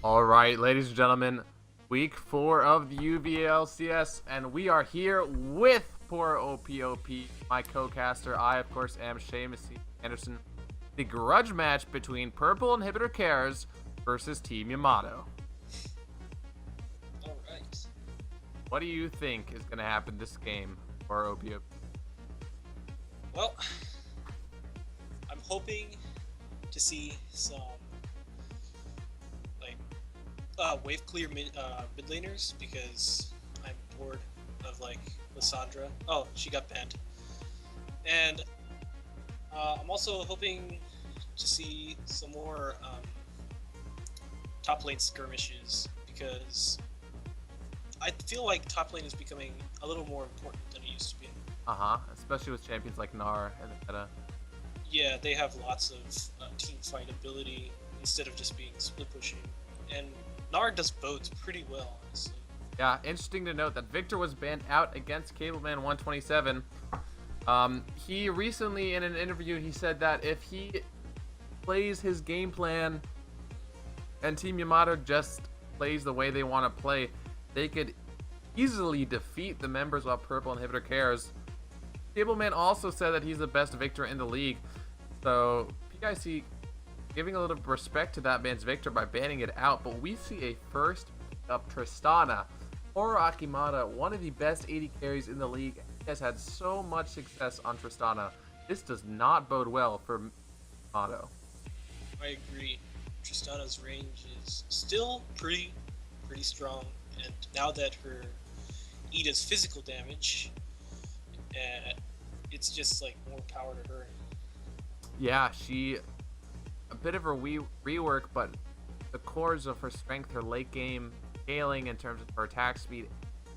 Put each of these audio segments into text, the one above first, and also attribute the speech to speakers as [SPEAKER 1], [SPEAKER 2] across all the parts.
[SPEAKER 1] All right, ladies and gentlemen, week 4 of the UVA LCS, and we are here with poor OPOP, my co-caster. I, of course, am Seamus Anderson. The grudge match between Purple Inhibitor Cares versus Team Yamato.
[SPEAKER 2] All right.
[SPEAKER 1] What do you think is going to happen this game for OPOP?
[SPEAKER 2] Well, I'm hoping to see some wave clear mid laners because I'm bored of Lissandra. Oh, she got banned. And I'm also hoping to see some more top lane skirmishes because I feel like top lane is becoming a little more important than it used to be.
[SPEAKER 1] Especially with champions like Gnar and the meta.
[SPEAKER 2] Yeah, they have lots of team fight ability instead of just being split pushing. And Gnar does both pretty well, honestly.
[SPEAKER 1] Yeah, interesting to note that Victor was banned out against Cableman 127. He recently, in an interview, he said that if he plays his game plan and Team Yamato just plays the way they want to play, they could easily defeat the members of Purple Inhibitor Cares. Cableman also said that he's the best Victor in the league. So, PIC giving a little respect to that man's Victor by banning it out. But we see a first up Tristana or Akimata, one of the best AD carries in the league. He has had so much success on Tristana. This does not bode well for Yamato.
[SPEAKER 2] I agree. Tristana's range is still pretty strong, and now that her E does physical damage, it's just like more power to her.
[SPEAKER 1] Yeah, a bit of a rework, but the cores of her strength, her late game scaling in terms of her attack speed,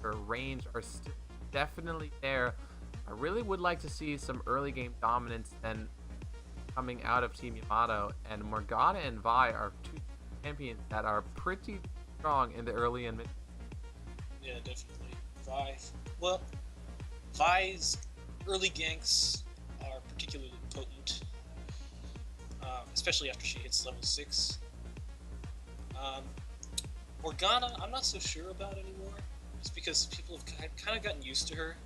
[SPEAKER 1] her range are still definitely there. I really would like to see some early game dominance then coming out of Team Yamato, and Morgana and Vi are two champions that are pretty strong in the early and mid.
[SPEAKER 2] Yeah, definitely. Vi's early ganks are particularly potent, especially after she hits level 6. Morgana, I'm not so sure about anymore, just because people have kind of gotten used to her,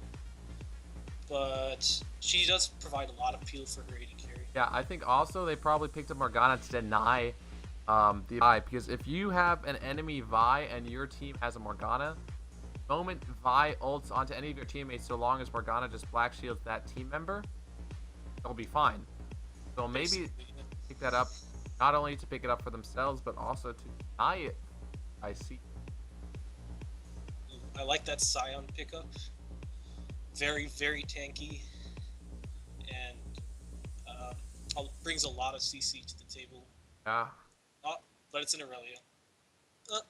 [SPEAKER 2] but she does provide a lot of appeal for her AD carry.
[SPEAKER 1] Yeah, I think also they probably picked up Morgana to deny the Vi, because if you have an enemy Vi and your team has a Morgana, the moment Vi ults onto any of your teammates, so long as Morgana just black shields that team member, they'll be fine. So maybe pick that up, not only to pick it up for themselves, but also to deny it. I see.
[SPEAKER 2] I like that Scion pickup. Very tanky, and brings a lot of CC to the table.
[SPEAKER 1] Yeah.
[SPEAKER 2] Oh, but it's an Aurelia.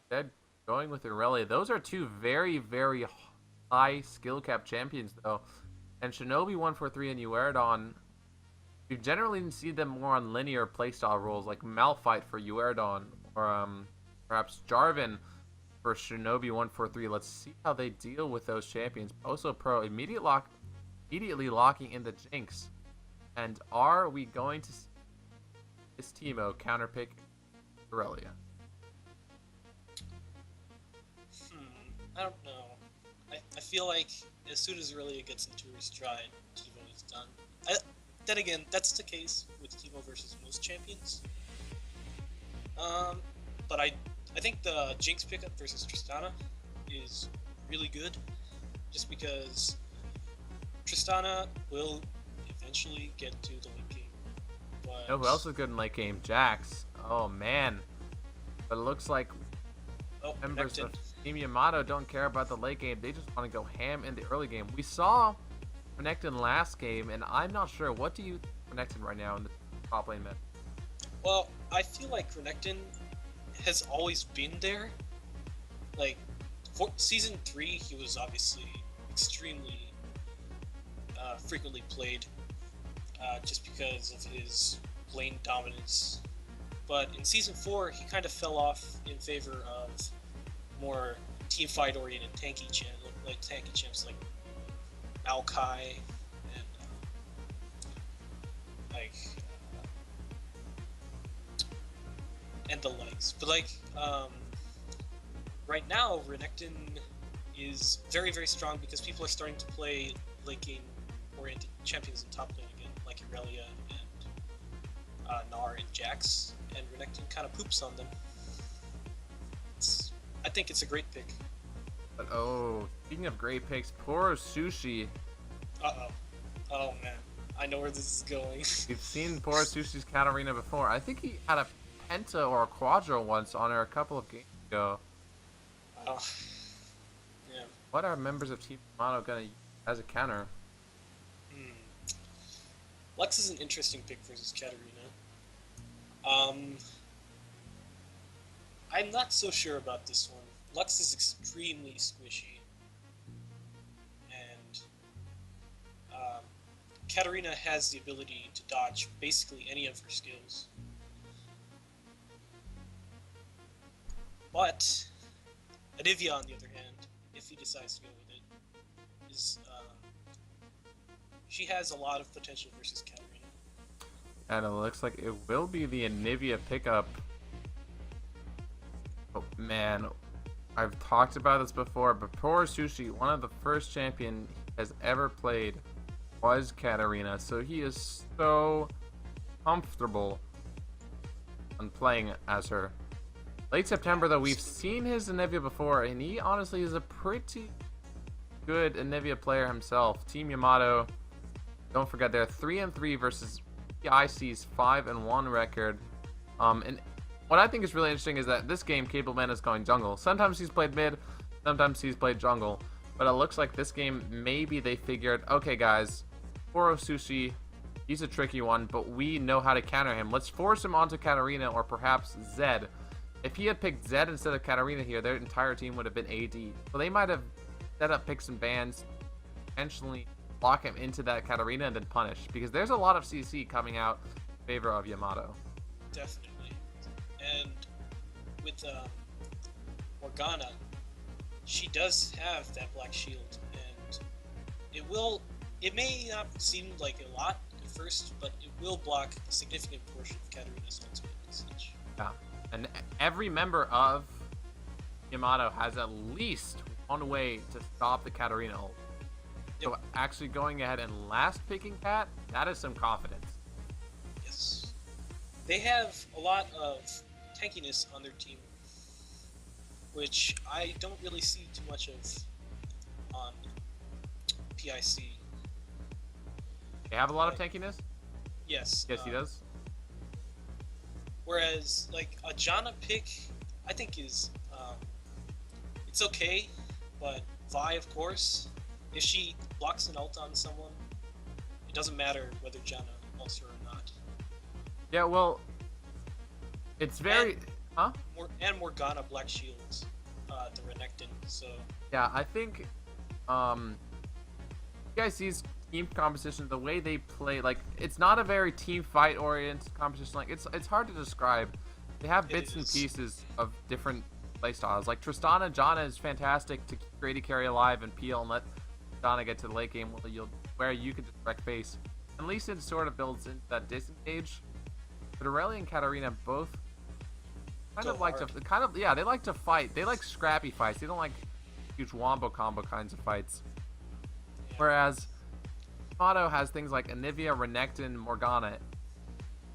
[SPEAKER 1] Dead going with Aurelia. Those are two very high skill cap champions though. And Shinobi 143 and Uerdon, you generally see them more on linear playstyle roles like Malphite for Uerdon or perhaps Jarvan for Shinobi 143. Let's see how they deal with those champions. Poso Pro immediately locking in the Jinx. And are we going to see this Teemo counterpick Aurelia?
[SPEAKER 2] I don't know. I feel like as soon as Aurelia gets into her stride, Teemo is done. Then again, that's the case with Teemo versus most champions. But I think the Jinx pickup versus Tristana is really good, just because Tristana will eventually get to the late game. But
[SPEAKER 1] You know who else is good in late game? Jax. Oh man. But it looks like members of Team Yamato don't care about the late game. They just want to go ham in the early game. We saw Renekton last game, and I'm not sure. What do you think of Renekton right now in the top lane meta?
[SPEAKER 2] Well, I feel like Renekton has always been there. Like, for Season 3, he was obviously extremely frequently played just because of his lane dominance. But in Season 4, he kind of fell off in favor of more team fight oriented tanky champs like Maokai and and the likes. But like, right now, Renekton is very, very strong because people are starting to play late game oriented champions in top lane again, like Irelia and Gnar and Jax, and Renekton kind of poops on them. I think it's a great pick.
[SPEAKER 1] But oh, speaking of great picks, poor Sushi.
[SPEAKER 2] Uh-oh. Oh, man. I know where this is going.
[SPEAKER 1] We've seen poor Sushi's Katarina before. I think he had a Penta or a Quadro once on her a couple of games ago.
[SPEAKER 2] Oh. Yeah.
[SPEAKER 1] What are members of Team Yamato gonna use as a counter?
[SPEAKER 2] Lux is an interesting pick versus Katarina. I'm not so sure about this one. Lux is extremely squishy. And Katarina has the ability to dodge basically any of her skills. But Anivia, on the other hand, if he decides to go with it, is she has a lot of potential versus Katarina.
[SPEAKER 1] And it looks like it will be the Anivia pickup. Oh man, I've talked about this before, but poor Sushi, one of the first champion he has ever played was Katarina, so he is so comfortable on playing as her. Late September, though, we've seen his Anivia before, and he honestly is a pretty good Anivia player himself. Team Yamato, don't forget, they're 3-3 versus PIC's 5-1 record. And what I think is really interesting is that this game, Cableman is going jungle. Sometimes he's played mid, sometimes he's played jungle. But it looks like this game, maybe they figured, okay guys, Poro Sushi, he's a tricky one, but we know how to counter him. Let's force him onto Katarina or perhaps Zed. If he had picked Zed instead of Katarina here, their entire team would have been AD. So they might have set up picks and bans, potentially lock him into that Katarina and then punish. Because there's a lot of CC coming out in favor of Yamato.
[SPEAKER 2] Definitely. And with Morgana, she does have that black shield, and it may not seem like a lot at first, but it will block a significant portion of Katarina's ultimate usage.
[SPEAKER 1] Yeah, and every member of Yamato has at least one way to stop the Katarina ult. So actually going ahead and last picking Kat, that is some confidence.
[SPEAKER 2] Yes. They have a lot of tankiness on their team, which I don't really see too much of on PIC.
[SPEAKER 1] They have a lot of tankiness?
[SPEAKER 2] Yes.
[SPEAKER 1] Yes, he does.
[SPEAKER 2] Whereas, like, a Janna pick, I think is, it's okay, but Vi, of course, if she blocks an ult on someone, it doesn't matter whether Janna ults her or not.
[SPEAKER 1] Yeah, well, it's very...
[SPEAKER 2] And Morgana black shields the Renekton, so...
[SPEAKER 1] Yeah, I think, PIC's team composition, the way they play, like, it's not a very team fight oriented competition. Like, it's hard to describe. They have bits and pieces of different playstyles. Like Tristana, Janna is fantastic to Grady carry alive and peel and let Janna get to the late game where you can just wreck face. And Lee Sin sort of builds into that disengage. But Aurelia and Katarina both kind of like to they like to fight. They like scrappy fights. They don't like huge wombo combo kinds of fights. Yeah. Whereas Yamato has things like Anivia, Renekton, Morgana.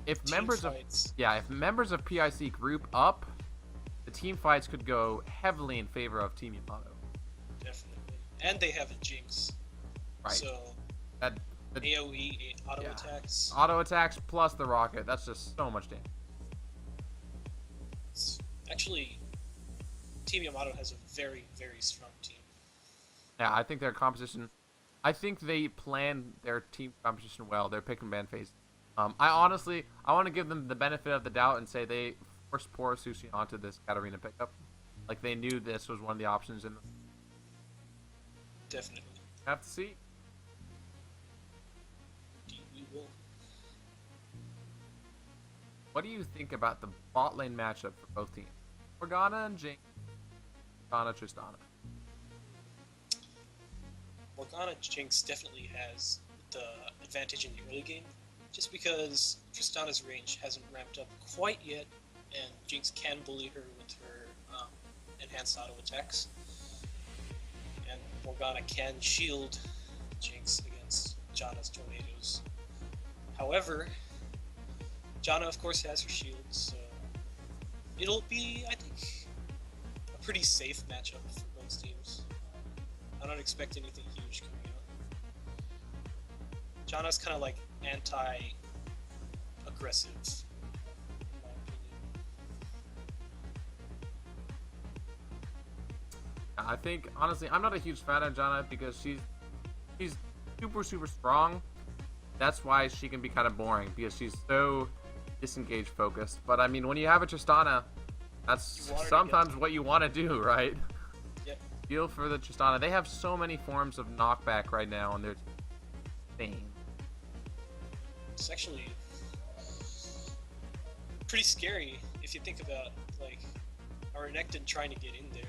[SPEAKER 1] If members of PIC group up, the team fights could go heavily in favor of Team Yamato.
[SPEAKER 2] Definitely. And they have a Jinx.
[SPEAKER 1] Right.
[SPEAKER 2] So AoE auto attacks.
[SPEAKER 1] Auto attacks plus the rocket. That's just so much damage.
[SPEAKER 2] Actually, Team Yamato has a very, very strong team.
[SPEAKER 1] Yeah, I think their composition... I think they plan their team composition well, their pick and ban phase. I want to give them the benefit of the doubt and say they forced poor Sushi onto this Katarina pickup. Like, they knew this was one of the options in the...
[SPEAKER 2] Definitely.
[SPEAKER 1] Have to see.
[SPEAKER 2] We will.
[SPEAKER 1] What do you think about the bot lane matchup for both teams? Morgana and Jinx. Tristana.
[SPEAKER 2] Morgana Jinx definitely has the advantage in the early game, just because Tristana's range hasn't ramped up quite yet, and Jinx can bully her with her enhanced auto attacks. And Morgana can shield Jinx against Janna's tornadoes. However, Janna of course has her shield, so it'll be, I think, a pretty safe matchup for both teams. I don't expect anything huge coming out. Janna's kind of like anti-aggressive, in my opinion.
[SPEAKER 1] I think honestly, I'm not a huge fan of Janna because she's super strong. That's why she can be kind of boring because she's so disengaged focused. But I mean, when you have a Tristana, that's sometimes what you want to do, right?
[SPEAKER 2] Yep.
[SPEAKER 1] Feel for the Tristana. They have so many forms of knockback right now, and they're insane.
[SPEAKER 2] It's actually pretty scary if you think about like our Renekton trying to get in there.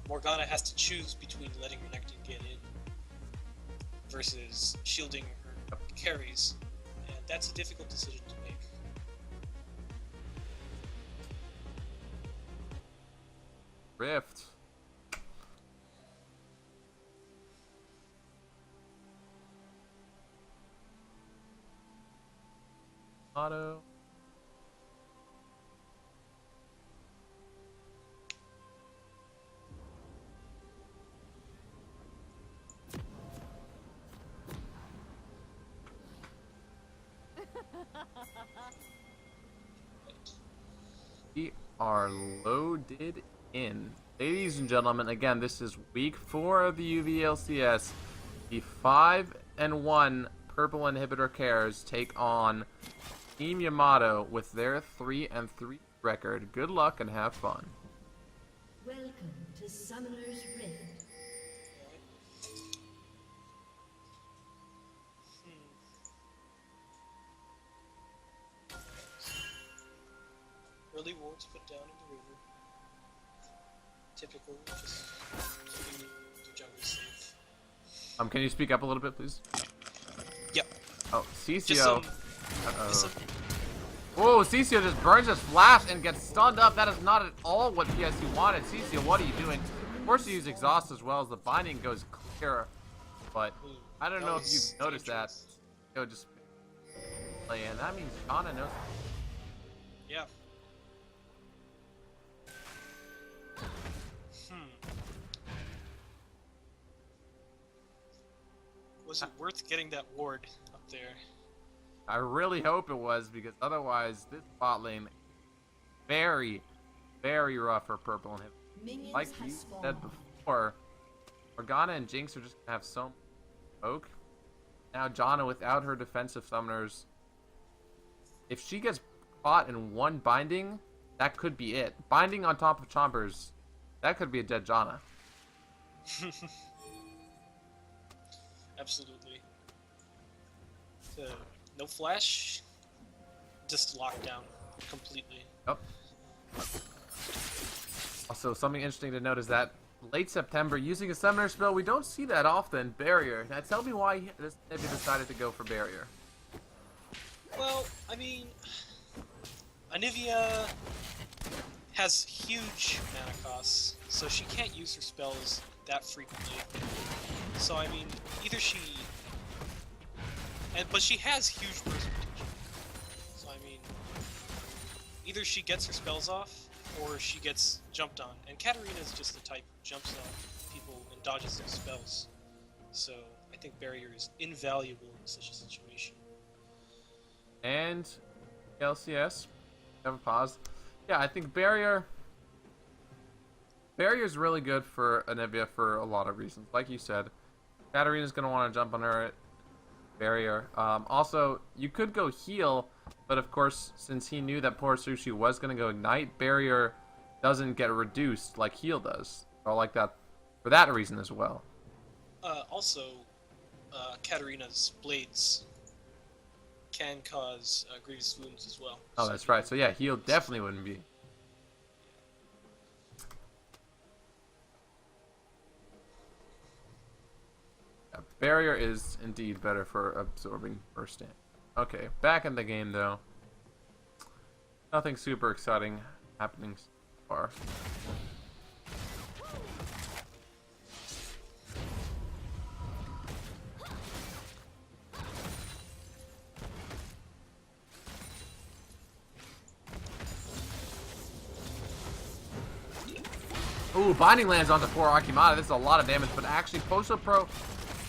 [SPEAKER 2] Morgana has to choose between letting Renekton get in versus shielding her carries, and that's a difficult decision to make.
[SPEAKER 1] Rift. Auto. We are loaded in. Ladies and gentlemen, again, this is week 4 of the UVLCS. The 5-1 Purple Inhibitor Cares take on Team Yamato with their 3-3 record. Good luck and have fun.
[SPEAKER 3] Welcome to Summoner's Rift.
[SPEAKER 2] Early wards put down in the river. Typical, just keeping the jungle safe.
[SPEAKER 1] Can you speak up a little bit, please?
[SPEAKER 2] Yep.
[SPEAKER 1] Oh,
[SPEAKER 2] Just
[SPEAKER 1] CCO.
[SPEAKER 2] some
[SPEAKER 1] Whoa, CCO just burns his flash and gets stunned up. That is not at all what PSU wanted. CCO, what are you doing? Of course you use exhaust as well as the binding goes clear. But I don't know if you've noticed that. Go just play in. That means Janna knows.
[SPEAKER 2] Yeah. Was it worth getting that ward up there?
[SPEAKER 1] I really hope it was, because otherwise this bot lane very rough for Purple and him.
[SPEAKER 3] Minions
[SPEAKER 1] Like you said before, Morgana and Jinx are just gonna have so much poke. Now Janna without her defensive summoners, if she gets caught in one binding, that could be it. Binding on top of Chompers, that could be a dead Janna.
[SPEAKER 2] Absolutely. No flash, just locked down completely.
[SPEAKER 1] Yep. Also, something interesting to note is that late September, using a summoner spell, we don't see that often. Barrier. Now, tell me why this Nibby decided to go for Barrier.
[SPEAKER 2] Well, I mean, Anivia has huge mana costs, so she can't use her spells that frequently. So I mean, either she, but she has huge burst potential. So I mean, either she gets her spells off, or she gets jumped on. And Katarina is just the type who jumps on people and dodges their spells. So I think Barrier is invaluable in such a situation.
[SPEAKER 1] And LCS. Have a pause. Yeah, I think Barrier is really good for Anivia for a lot of reasons. Like you said, Katarina's going to want to jump on her Barrier. Also, you could go heal, but of course, since he knew that poor Sushi was going to go Ignite, Barrier doesn't get reduced like heal does. Or like that, for that reason as well.
[SPEAKER 2] Also, Katarina's blades can cause grievous wounds as well.
[SPEAKER 1] Oh,
[SPEAKER 2] so
[SPEAKER 1] that's right. So yeah, heal definitely wouldn't be. Yeah, Barrier is indeed better for absorbing burst damage. Okay, back in the game though. Nothing super exciting happening so far. Ooh, Binding lands onto poor Akimata. This is a lot of damage, but actually Poso Pro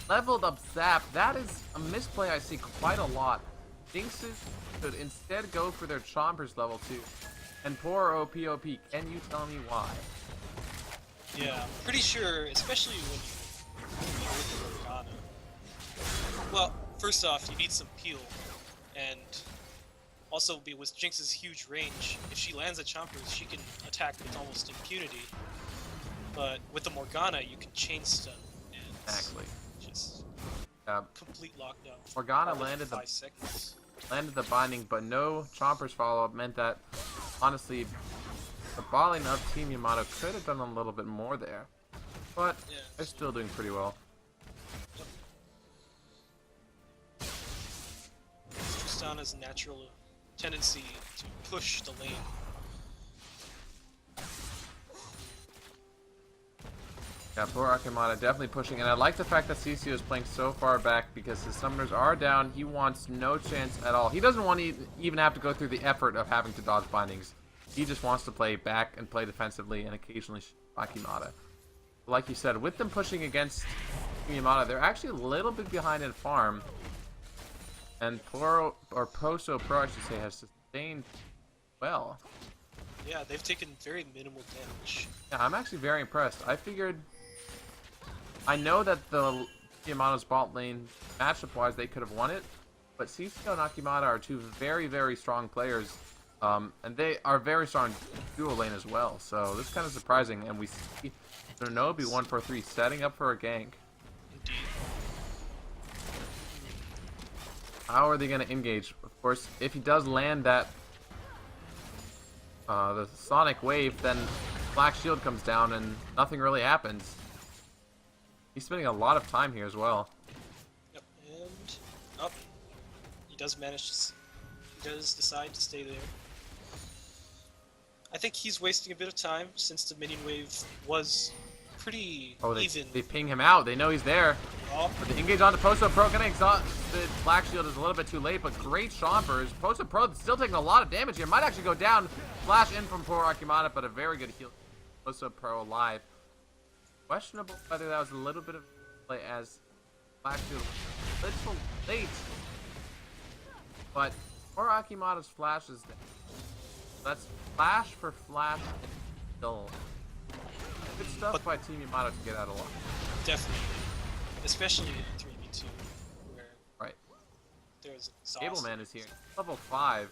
[SPEAKER 1] leveled up Zap. That is a misplay I see quite a lot. Jinxes should instead go for their Chompers level 2. And poor OPOP, can you tell me why?
[SPEAKER 2] Yeah, I'm pretty sure, especially when you're with Morgana. Well, first off, you need some peel, and also with Jinx's huge range, if she lands a Chompers, she can attack with almost impunity. But with the Morgana, you can chain stun, and
[SPEAKER 1] Exactly.
[SPEAKER 2] just complete lockdown.
[SPEAKER 1] Morgana
[SPEAKER 2] Probably
[SPEAKER 1] landed
[SPEAKER 2] 5 seconds.
[SPEAKER 1] landed the binding, but no Chompers follow-up meant that, honestly, the balling of Team Yamato could have done a little bit more there. But
[SPEAKER 2] Yeah.
[SPEAKER 1] they're still doing pretty well.
[SPEAKER 2] Tristana's natural tendency to push the lane.
[SPEAKER 1] Yeah, poor Akimata definitely pushing, and I like the fact that CCO is playing so far back because his summoners are down. He wants no chance at all. He doesn't want to even have to go through the effort of having to dodge bindings. He just wants to play back and play defensively and occasionally Akimata. Like you said, with them pushing against Yamato, they're actually a little bit behind in farm. And Poso Pro, I should say, has sustained well.
[SPEAKER 2] Yeah, they've taken very minimal damage.
[SPEAKER 1] Yeah, I'm actually very impressed. I know that the Yamato's bot lane, matchup-wise, they could have won it, but CCO and Akimata are two very, very strong players, and they are very strong duo lane as well, so this is kind of surprising, and we see Nonobi 143 setting up for a gank.
[SPEAKER 2] Indeed.
[SPEAKER 1] How are they going to engage? Of course, if he does land that the Sonic Wave, then Black Shield comes down and nothing really happens. He's spending a lot of time here as well.
[SPEAKER 2] Yep, and up. He does decide to stay there. I think he's wasting a bit of time since the minion wave was pretty even.
[SPEAKER 1] They ping him out. They know he's there.
[SPEAKER 2] Oh,
[SPEAKER 1] But they engage onto Poso Pro. Gonna exhaust the Black Shield is a little bit too late, but great Chompers. Poso Pro still taking a lot of damage here. Might actually go down. Flash in from poor Akimata, but a very good heal. Poso Pro alive. Questionable whether that was a little bit of play as Black Shield a little late. But poor Akimata's flash is there. That's flash for flash and still. Good stuff by Team Yamato to get out of luck.
[SPEAKER 2] definitely. Especially in 3v2, where
[SPEAKER 1] Right.
[SPEAKER 2] there's exhaust.
[SPEAKER 1] Cableman is here. Level 5.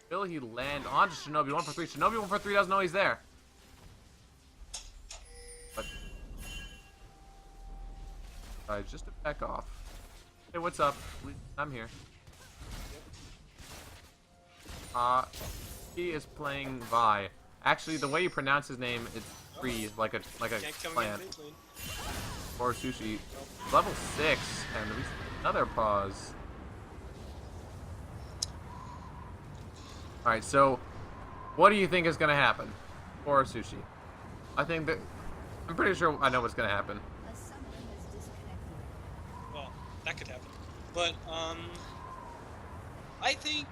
[SPEAKER 1] Will he land onto Shinobi 143? Shinobi 143 doesn't know he's there. But just to back off. Hey, what's up? I'm here. He is playing Vi. Actually, the way you pronounce his name is free, like a
[SPEAKER 2] Gank coming
[SPEAKER 1] plant.
[SPEAKER 2] in mid lane.
[SPEAKER 1] Or sushi. Level 6, and we see another pause. Alright, so what do you think is gonna happen for sushi? I'm pretty sure I know what's gonna happen.
[SPEAKER 3] A summoner has disconnected.
[SPEAKER 2] Well, that could happen. But, I think...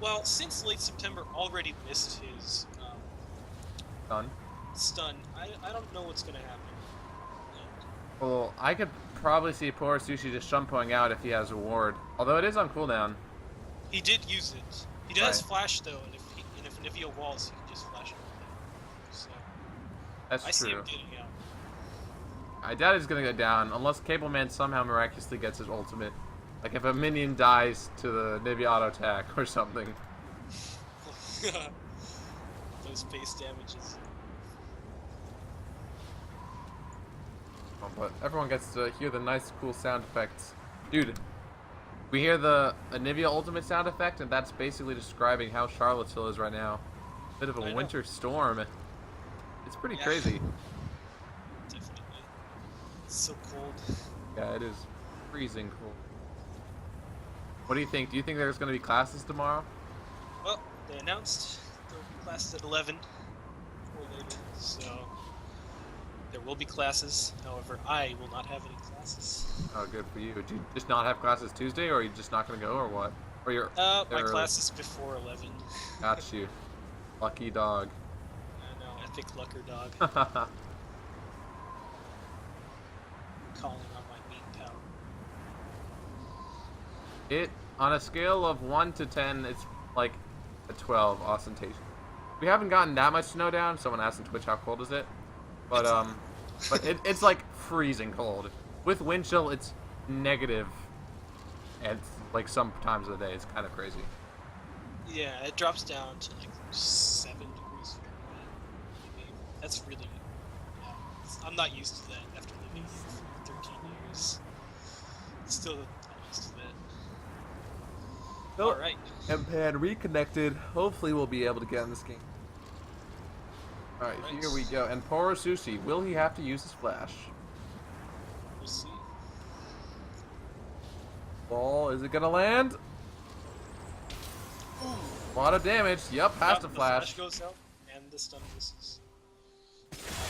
[SPEAKER 2] Well, since late September already missed his,
[SPEAKER 1] Done.
[SPEAKER 2] stun, I don't know what's gonna happen. And
[SPEAKER 1] Well, I could probably see poor sushi just shumpoing out if he has a ward. Although it is on cooldown.
[SPEAKER 2] he did use it. He does
[SPEAKER 1] Right.
[SPEAKER 2] flash, though, and if Nivea walls, he can just flash it. So,
[SPEAKER 1] That's
[SPEAKER 2] I see
[SPEAKER 1] true.
[SPEAKER 2] him getting out.
[SPEAKER 1] I doubt he's gonna go down unless Cableman somehow miraculously gets his ultimate. Like if a minion dies to the Nivea auto attack or something.
[SPEAKER 2] Those base damages.
[SPEAKER 1] Oh, but everyone gets to hear the nice, cool sound effects. Dude, we hear the Nivea ultimate sound effect, and that's basically describing how Charlottesville is right now. Bit of
[SPEAKER 2] I
[SPEAKER 1] a
[SPEAKER 2] know.
[SPEAKER 1] winter storm. It's pretty
[SPEAKER 2] Yeah.
[SPEAKER 1] crazy.
[SPEAKER 2] Definitely. It's so cold.
[SPEAKER 1] Yeah, it is freezing cold. What do you think? Do you think there's going to be classes tomorrow?
[SPEAKER 2] Well, they announced there will be classes at 11 or later, so there will be classes. However, I will not have any classes.
[SPEAKER 1] Oh, good for you. Do you just not have classes Tuesday, or are you just not gonna go, or what? Or you're
[SPEAKER 2] My
[SPEAKER 1] there early?
[SPEAKER 2] class is before 11.
[SPEAKER 1] Got you. Lucky dog.
[SPEAKER 2] I know, epic lucker dog. Calling on my meat power.
[SPEAKER 1] It, on a scale of 1 to 10, it's like a 12 ostentatious. We haven't gotten that much snow down. Someone asked on Twitch how cold is it, but it's like freezing cold. With wind chill, it's negative, and like some times of the day, it's kind of crazy.
[SPEAKER 2] Yeah, it drops down to like 7 degrees Fahrenheit. Maybe. That's really. Yeah, I'm not used to that after living here for 13 years. Still not used to that.
[SPEAKER 1] Nope.
[SPEAKER 2] Alright.
[SPEAKER 1] Empan reconnected. Hopefully, we'll be able to get in this game. All right,
[SPEAKER 2] Right.
[SPEAKER 1] here we go. And Poro Sushi, will he have to use his flash?
[SPEAKER 2] We'll see.
[SPEAKER 1] Ball, is it gonna land? A lot of damage. Yep, has to
[SPEAKER 2] The
[SPEAKER 1] flash.
[SPEAKER 2] goes out, and the stun misses.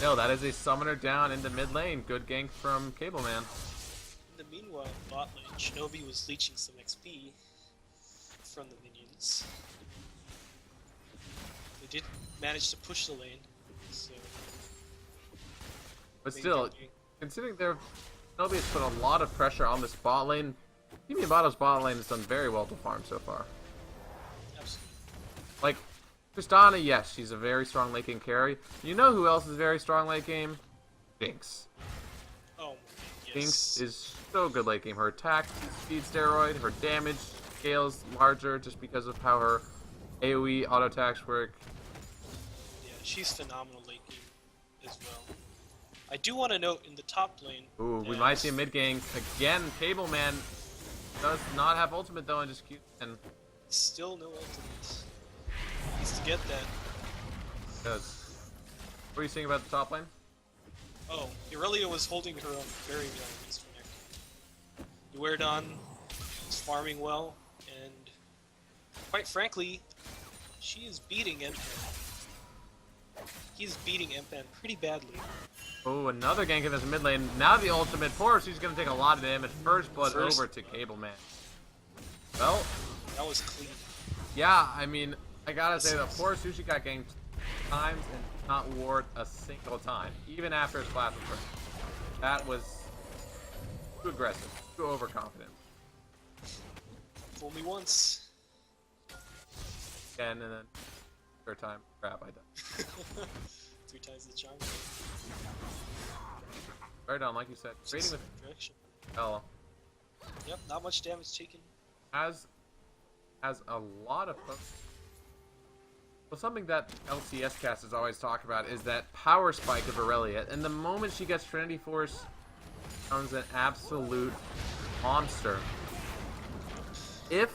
[SPEAKER 1] No, that is a summoner down into mid lane. Good gank from Cableman.
[SPEAKER 2] In the meanwhile, bot lane, Shinobi was leeching some XP from the minions. They did manage to push the lane, so.
[SPEAKER 1] But
[SPEAKER 2] maybe
[SPEAKER 1] still,
[SPEAKER 2] they're-
[SPEAKER 1] considering Shinobi has put a lot of pressure on this bot lane, Team Yamato's bot lane has done very well to farm so far.
[SPEAKER 2] Absolutely.
[SPEAKER 1] Like, Tristana, yes, she's a very strong late game carry. You know who else is very strong late game? Jinx.
[SPEAKER 2] Oh, yes.
[SPEAKER 1] Jinx is so good late game. Her attack, speed steroid, her damage scales larger just because of how her AoE auto attacks work.
[SPEAKER 2] Yeah, she's phenomenal late game as well. I do want to note in the top lane.
[SPEAKER 1] Ooh, we might see a mid gank again. Cableman does not have ultimate though, and just Q and
[SPEAKER 2] Still no ultimate. Needs to get that.
[SPEAKER 1] does. What are you saying about the top lane?
[SPEAKER 2] Oh, Irelia was holding her own very well in this connect. Uerdon is farming well, and quite frankly, she is beating Empan. He's beating Empan pretty badly.
[SPEAKER 1] Oh, another gank in this mid lane. Now the ultimate. Poor, she's gonna take a lot of damage. First blood
[SPEAKER 2] First
[SPEAKER 1] over to
[SPEAKER 2] blood.
[SPEAKER 1] Cableman. Well,
[SPEAKER 2] That was clean.
[SPEAKER 1] yeah, I mean, I gotta say that poor Sushi got ganked times and did not ward a single time, even after his class was first. That was too aggressive, too overconfident.
[SPEAKER 2] Fool me once.
[SPEAKER 1] And then third time, crap, I died.
[SPEAKER 2] 3 times the charm.
[SPEAKER 1] Right on, like you said, trading with
[SPEAKER 2] Direction.
[SPEAKER 1] L
[SPEAKER 2] Yep, not much damage taken.
[SPEAKER 1] has a lot of. Well, something that LCS casters always talk about is that power spike of Aurelia, and the moment she gets Trinity Force, becomes an absolute monster. If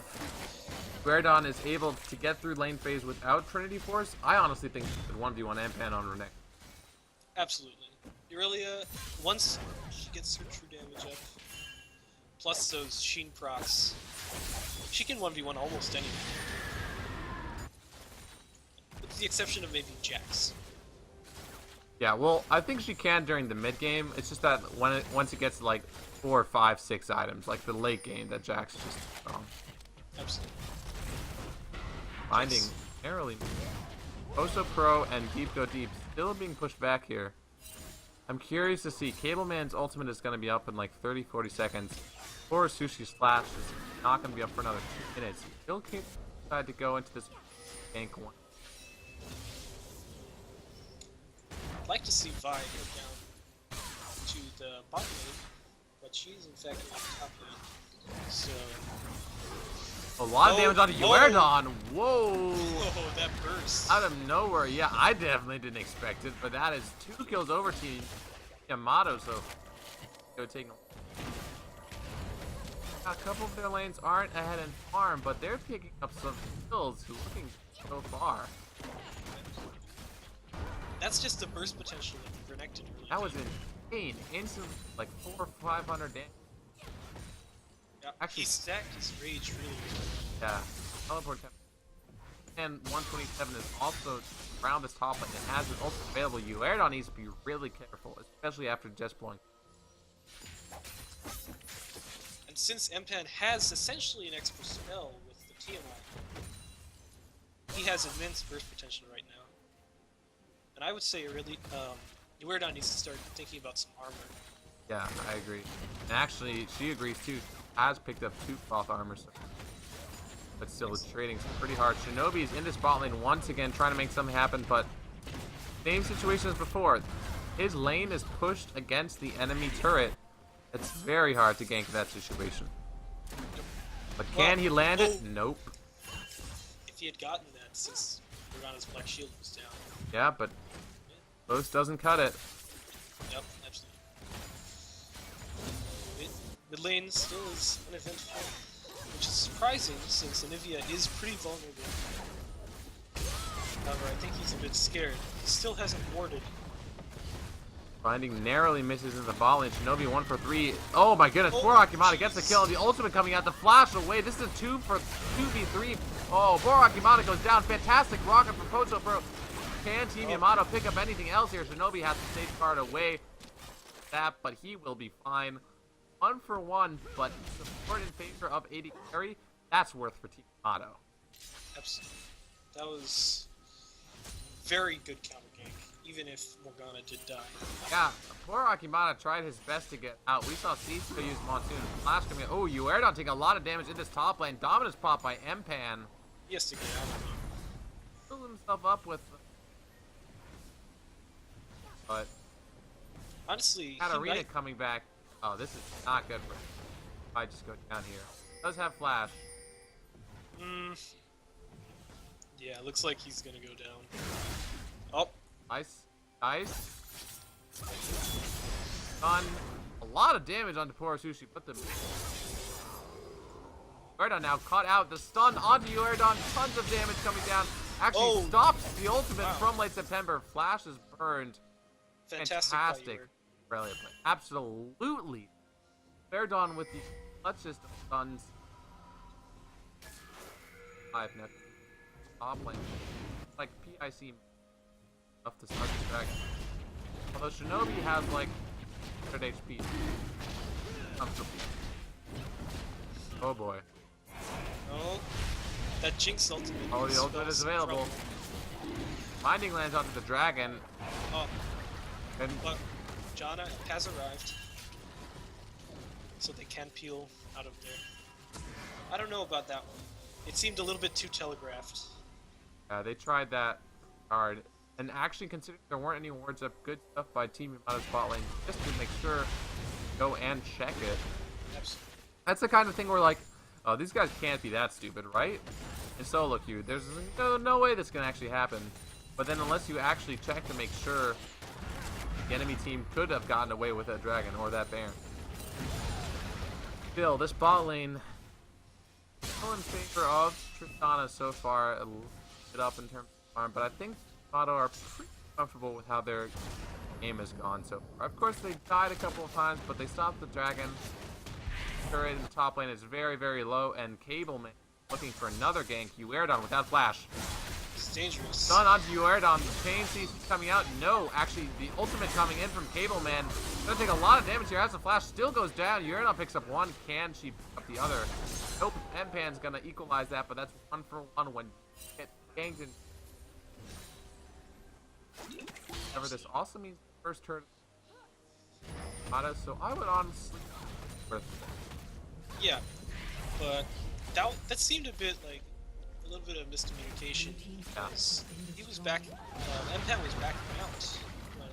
[SPEAKER 1] Guerdon is able to get through lane phase without Trinity Force, I honestly think she could 1v1 Empan on Renekton.
[SPEAKER 2] Absolutely. Irelia, once she gets her true damage up, plus those Sheen procs, she can 1v1 almost anything. With the exception of maybe Jax.
[SPEAKER 1] Yeah, well, I think she can during the mid game. It's just that once it gets to like 4, 5, 6 items, like the late game, that Jax is just strong.
[SPEAKER 2] Absolutely.
[SPEAKER 1] Finding narrowly. Oso Pro and Deep Go Deep still being pushed back here. I'm curious to see. Cableman's ultimate is going to be up in like 30, 40 seconds. Or Sushi's flash is not going to be up for another 2 minutes. Still can't decide to go into this gank one.
[SPEAKER 2] I'd like to see Vi go down to the bot lane, but she's in fact on the top lane. So.
[SPEAKER 1] A lot of
[SPEAKER 2] Oh,
[SPEAKER 1] damage onto
[SPEAKER 2] whoa.
[SPEAKER 1] Uerdon. Whoa!
[SPEAKER 2] Oh, that burst.
[SPEAKER 1] Out of nowhere. Yeah, I definitely didn't expect it, but that is 2 kills over to Yamato, so go take a couple of their lanes aren't ahead in farm, but they're picking up some kills looking so far.
[SPEAKER 2] That's just the burst potential that Renekton really
[SPEAKER 1] That was
[SPEAKER 2] did.
[SPEAKER 1] insane. Instant, like 400 or 500 damage.
[SPEAKER 2] Yeah,
[SPEAKER 1] actually-
[SPEAKER 2] he stacked his rage really
[SPEAKER 1] Yeah. Teleport. and 127 is also around this top lane and has an ult available. Uerdon needs to be really careful, especially after just blowing.
[SPEAKER 2] And since Empan has essentially an expert spell with the TMI, he has immense burst potential right now. And I would say really, Uerdon needs to start thinking about some armor.
[SPEAKER 1] Yeah, I agree. And actually, she agrees too. She has picked up 2 cloth armors. But still, it's trading pretty hard. Shinobi's in this bot lane once again, trying to make something happen, but same situation as before. His lane is pushed against the enemy turret. It's very hard to gank that situation. But can he land it? Nope.
[SPEAKER 2] If he had gotten that, since Morgana's Black Shield was down.
[SPEAKER 1] Yeah, but Ghost doesn't cut it.
[SPEAKER 2] Yep, absolutely. Mid lane still is uneventful, which is surprising since Anivia is pretty vulnerable. However, I think he's a bit scared. He still hasn't warded.
[SPEAKER 1] Finding narrowly misses in the bot lane. Shinobi 1 for 3. Oh my goodness, Borak Yamato gets the kill. The ultimate coming out, the flash away. This is a 2v3. Oh, Borak Yamato goes down. Fantastic rocket from Pocho Pro. Can Team Yamato pick up anything else here? Shinobi has to safeguard away that, but he will be fine. 1 for 1, but support in favor of AD carry, that's worth for Team Yamato.
[SPEAKER 2] Absolutely. That was very good counter gank, even if Morgana did die.
[SPEAKER 1] Yeah, poor Akimata tried his best to get out. We saw Cisco use Monsoon. Flash coming in. Oh, Uerdon taking a lot of damage in this top lane. Dominance pop by Empan.
[SPEAKER 2] He has to get out of it.
[SPEAKER 1] Fills himself up with... But...
[SPEAKER 2] Honestly,
[SPEAKER 1] Katarina coming back. Oh, this is not good for him. I just go down here. Does have flash.
[SPEAKER 2] Yeah, looks like he's gonna go down. Oh.
[SPEAKER 1] Nice. Done a lot of damage onto poor Sushi. Put them. Uerdon now caught out. The stun onto Uerdon. Tons of damage coming down. Actually stops the ultimate from late September. Flash is burned.
[SPEAKER 2] Fantastic.
[SPEAKER 1] Brilliant play. Absolutely. Uerdon with the clutchest of stuns. 5 net. Top lane. Like PIC enough to start this dragon. Although Shinobi has like 100 HP. Comfortably. Oh boy.
[SPEAKER 2] Oh, that Jinx ultimate.
[SPEAKER 1] Oh, the ultimate is available. Binding lands onto the dragon.
[SPEAKER 2] Oh.
[SPEAKER 1] And
[SPEAKER 2] But Janna has arrived. So they can peel out of there. I don't know about that one. It seemed a little bit too telegraphed.
[SPEAKER 1] they tried that hard. And actually, considering there weren't any wards up, good stuff by Team Yamato spot lane just to make sure go and check it.
[SPEAKER 2] Absolutely.
[SPEAKER 1] That's the kind of thing where like, oh, these guys can't be that stupid, right? In solo queue, there's no way this can actually happen. But then unless you actually check to make sure the enemy team could have gotten away with that dragon or that Baron. Still, this bot lane still in favor of Tristana so far, a little bit up in terms of farm, but I think Yamato are pretty comfortable with how their game has gone so far. Of course, they died a couple of times, but they stopped the dragon. Turret in the top lane is very, very low, and Cableman looking for another gank. Uerdon without flash.
[SPEAKER 2] It's dangerous.
[SPEAKER 1] Stun onto Uerdon. The chain CC coming out. No, actually, the ultimate coming in from Cableman. Gonna take a lot of damage here. As the flash still goes down, Uerdon picks up one. Can she pick up the other? Nope. Empan's gonna equalize that, but that's 1 for 1 when get ganked. And however, this also means the first turn. So I would honestly.
[SPEAKER 2] Yeah, but that seemed a bit like a little bit of miscommunication. Because he was back, Empan was backing out when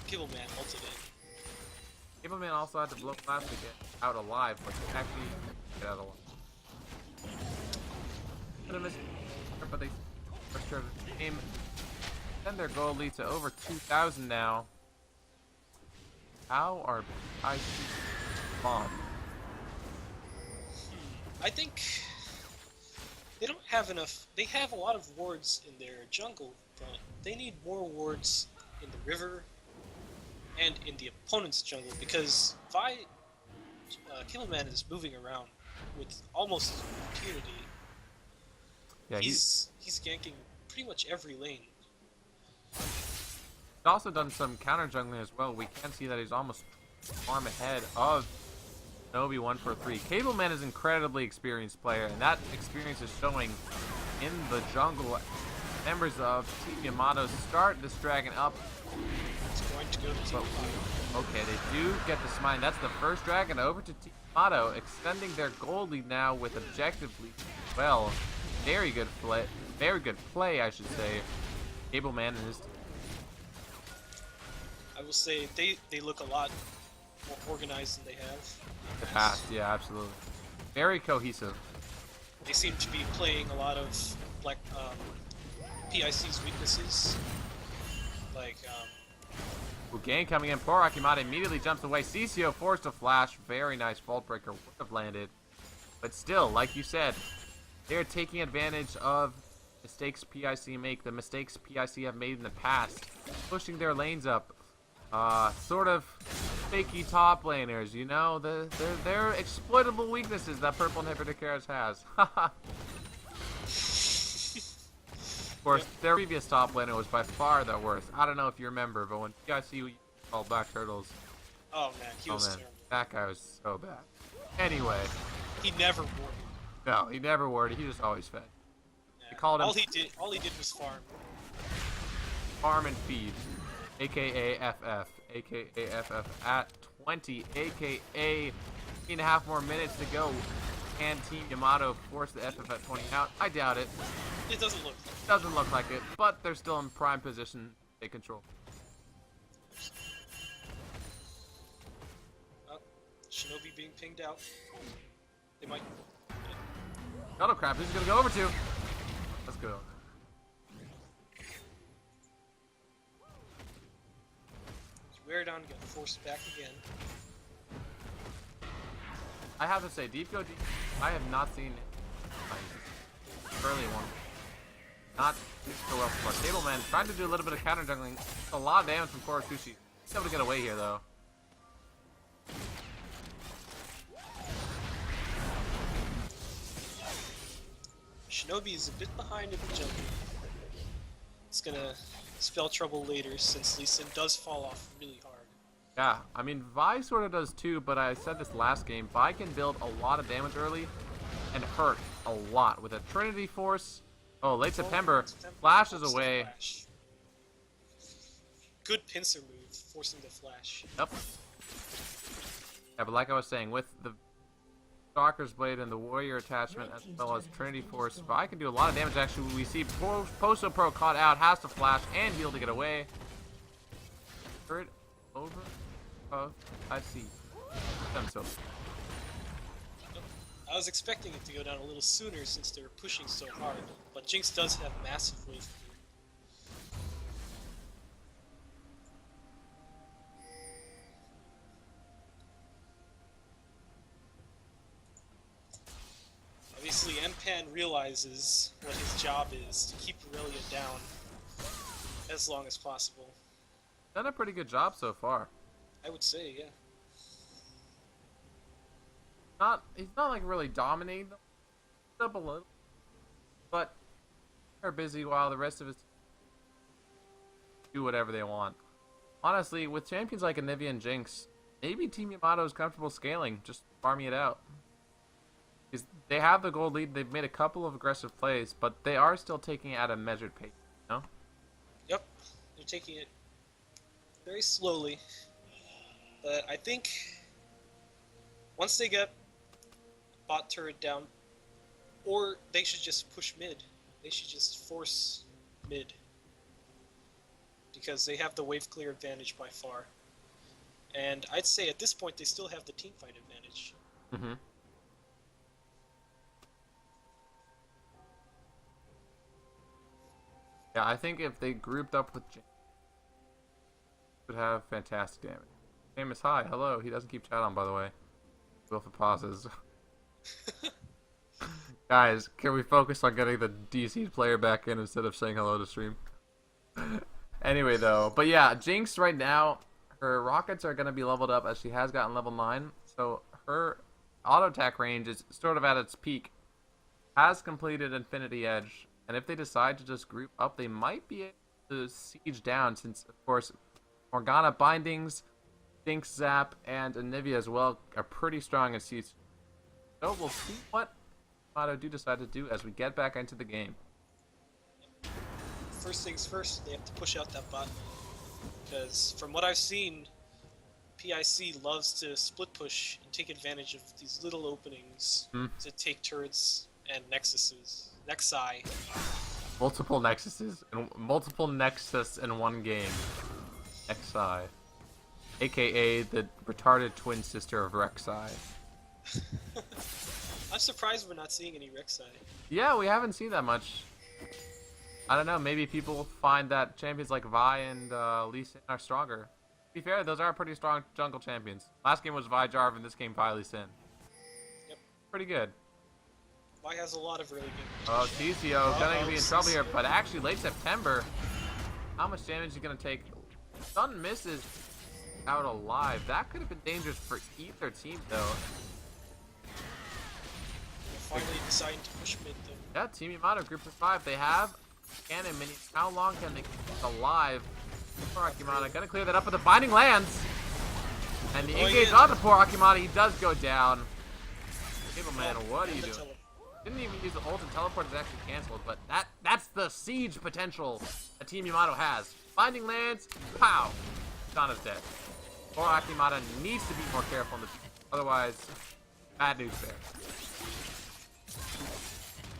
[SPEAKER 2] Kibbleman ulted in.
[SPEAKER 1] Cableman also had to blow flash to get out alive, but he actually get out alive. Could have missed, but they first turn of the game. Then their goal leads to over 2,000 now. How are IC bombed?
[SPEAKER 2] I think they don't have enough. They have a lot of wards in their jungle, but they need more wards in the river and in the opponent's jungle because Kibbleman is moving around with almost impunity.
[SPEAKER 1] Yeah,
[SPEAKER 2] he's ganking pretty much every lane.
[SPEAKER 1] He's also done some counter jungling as well. We can see that he's almost farm ahead of Shinobi 143. Cableman is an incredibly experienced player, and that experience is showing in the jungle. Members of Team Yamato start this dragon up.
[SPEAKER 2] It's going to go to Team Yamato.
[SPEAKER 1] Okay, they do get the smite. That's the first dragon over to Team Yamato, extending their gold lead now with objective lead as well. Very good play, I should say. Cableman and his team.
[SPEAKER 2] I will say they look a lot more organized than they have.
[SPEAKER 1] The past, yeah, absolutely. Very cohesive.
[SPEAKER 2] They seem to be playing a lot of like PIC's weaknesses, like
[SPEAKER 1] Gang coming in. Poor Akimata immediately jumps away. CCO forced to flash. Very nice vault breaker would have landed, but still, like you said, they're taking advantage of mistakes PIC make. The mistakes PIC have made in the past, pushing their lanes up. Sort of fakey top laners, you know, they're exploitable weaknesses that Purple Inhibitor Cares has. Of course, their previous top laner was by far the worst. I don't know if you remember, but when PIC called Black Turtles,
[SPEAKER 2] oh man, he was terrible.
[SPEAKER 1] That guy was so bad. Anyway,
[SPEAKER 2] He never wore it.
[SPEAKER 1] no, he never warded. He just always fed.
[SPEAKER 2] Yeah.
[SPEAKER 1] They called him
[SPEAKER 2] All he did was farm.
[SPEAKER 1] farm and feed, aka FF, aka FF at 20, aka 3.5 more minutes to go. Can Team Yamato force the FF at 20 out? I doubt it.
[SPEAKER 2] It doesn't look.
[SPEAKER 1] Doesn't look like it, but they're still in prime position to take control.
[SPEAKER 2] Shinobi being pinged out. They might.
[SPEAKER 1] Shuttle crap, who's he gonna go over to? Let's go.
[SPEAKER 2] Wear down, get forced back again.
[SPEAKER 1] I have to say, Deep Go Deep, I have not seen early one. Not so well for Cableman trying to do a little bit of counter jungling. A lot of damage from Korosushi. He's able to get away here though.
[SPEAKER 2] Shinobi is a bit behind in the jungle. It's gonna spell trouble later since Lee Sin does fall off really hard.
[SPEAKER 1] Yeah, I mean, Vi sort of does too, but I said this last game, Vi can build a lot of damage early and hurt a lot. With a Trinity Force, late September, flashes away.
[SPEAKER 2] Flash. Good pincer move, forcing the flash.
[SPEAKER 1] Yep. Yeah, but like I was saying, with the Stalker's Blade and the Warrior attachment, as well as Trinity Force, Vi can do a lot of damage. Actually, we see Poso Pro caught out, has to flash and heal to get away. Turret over. I see. So.
[SPEAKER 2] I was expecting it to go down a little sooner since they're pushing so hard, but Jinx does have massive wave clear. Obviously, Mpan realizes what his job is to keep Aurelia down as long as possible.
[SPEAKER 1] Done a pretty good job so far.
[SPEAKER 2] I would say, yeah.
[SPEAKER 1] He's not like really dominating them. Up a little, but they're busy while the rest of us do whatever they want. Honestly, with champions like Anivia and Jinx, maybe Team Yamato is comfortable scaling, just farming it out. Because they have the gold lead, they've made a couple of aggressive plays, but they are still taking it at a measured pace, you know?
[SPEAKER 2] Yep, they're taking it very slowly. But I think once they get bot turret down, or they should just push mid. They should just force mid. Because they have the wave clear advantage by far. And I'd say at this point they still have the team fight advantage.
[SPEAKER 1] Mm-hmm. Yeah, I think if they grouped up with Jinx, would have fantastic damage. Name is hi, hello. He doesn't keep chat on, by the way. Both the pauses. Guys, can we focus on getting the DC player back in instead of saying hello to stream? Anyway, though, but yeah, Jinx right now, her rockets are going to be leveled up as she has gotten level 9, so her auto attack range is sort of at its peak. Has completed Infinity Edge, And if they decide to just group up, they might be able to siege down since, of course, Morgana Bindings, Jinx Zap, and Anivia as well are pretty strong in siege. So we'll see what Yamato do decide to do as we get back into the game.
[SPEAKER 2] First things first, they have to push out that bot. Because from what I've seen, PIC loves to split push and take advantage of these little openings to take turrets and Nexi.
[SPEAKER 1] Multiple Nexuses and multiple Nexus in one game. Nexi, aka the retarded twin sister of Rek'Sai.
[SPEAKER 2] I'm surprised we're not seeing any Rek'Sai.
[SPEAKER 1] Yeah, we haven't seen that much. I don't know, maybe people find that champions like Vi and Lee Sin are stronger. To be fair, those are pretty strong jungle champions. Last game was Vi Jarvan, this game Vi Lee Sin.
[SPEAKER 2] Yep.
[SPEAKER 1] Pretty good.
[SPEAKER 2] Vi has a lot of really good.
[SPEAKER 1] Oh, TCO gonna be in trouble here, but actually late September, how much damage is he gonna take? Stun misses out alive. That could have been dangerous for either team though.
[SPEAKER 2] They're finally deciding to push mid though.
[SPEAKER 1] Yeah, Team Yamato group of 5. They have cannon mini. How long can they keep alive? Poor Akimana gonna clear that up, but the binding lands. And the engage on the poor Akimana, he does go down. Man, what are you doing? Didn't even use the ult and teleport is actually cancelled, but that's the siege potential that Team Yamato has. Binding lands, pow! Shana's dead. Poor Akimata needs to be more careful in the future. Otherwise, bad news there.